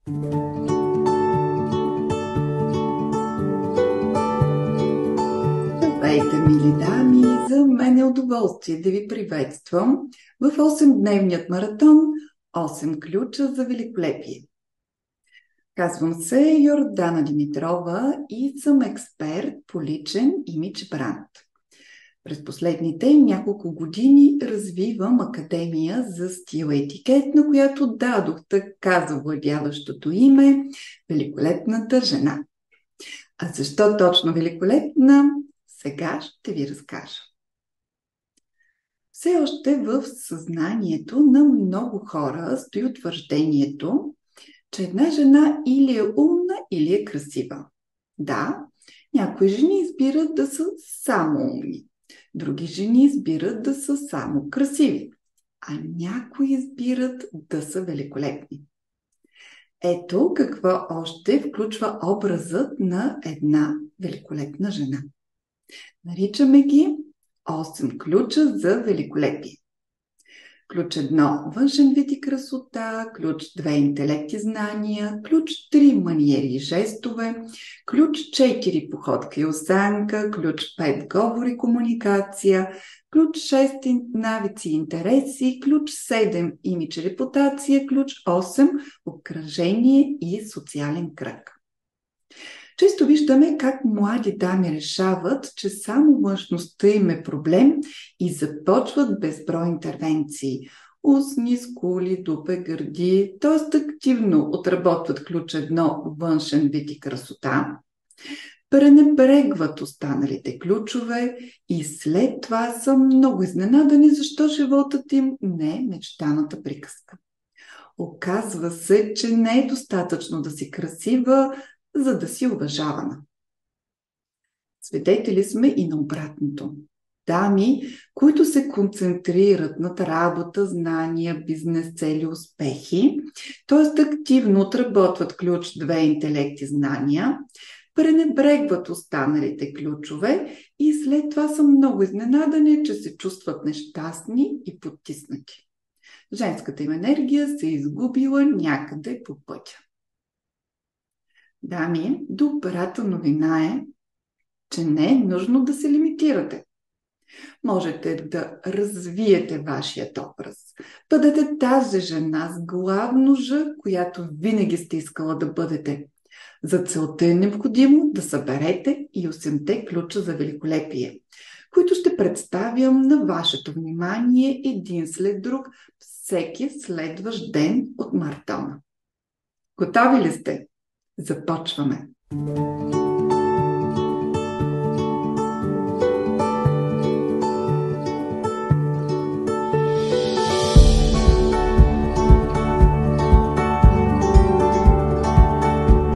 Здравейте, мили дами! За мен е удоволствие да ви приветствам в 8-дневният маратон 8 ключа за великолепие. Казвам се Йордана Димитрова и съм експерт по личен имидж бранд. През последните няколко години развивам Академия за стил и етикет, на която дадох така завладяващото име Великолепната жена. А защо точно великолепна? Сега ще ви разкажа. Все още в съзнанието на много хора стои утвърждението, че една жена или е умна, или е красива. Да, някои жени избират да са само умни, други жени избират да са само красиви, а някои избират да са великолепни. Ето какво още включва образът на една великолепна жена. Наричаме ги 8 ключа за великолепие. Ключ 1 – външен вид и красота, ключ 2 – интелект и знания, ключ 3 – маниери и жестове, ключ 4 – походка и осанка, ключ 5 – говор и комуникация, ключ 6 – навици и интереси, ключ 7 – имидж и репутация, ключ 8 – обкръжение и социален кръг. Често виждаме как млади дами решават, че само външността им е проблем и започват безброй интервенции. Устни, скули, дупе, гърди, т.е. активно отработват ключ 1 външен вид и красота, пренебрегват останалите ключове и след това са много изненадани, защо животът им не е мечтаната приказка. Оказва се, че не е достатъчно да си красива, за да си уважавана. Свидетели сме и на обратното. Дами, които се концентрират над работа, знания, бизнес, цели, успехи, т.е. активно отработват ключ 2 интелект и знания, пренебрегват останалите ключове и след това са много изненадани, че се чувстват нещастни и потиснати. Женската им енергия се е изгубила някъде по пътя. Дами, добрата новина е, че не е нужно да се лимитирате. Можете да развиете вашият образ. Бъдете тази жена с главно Ж, която винаги сте искала да бъдете. За целта е необходимо да съберете и 8-те ключа за великолепие, които ще представям на вашето внимание един след друг всеки следващ ден от маратона. Готови ли сте? Започваме!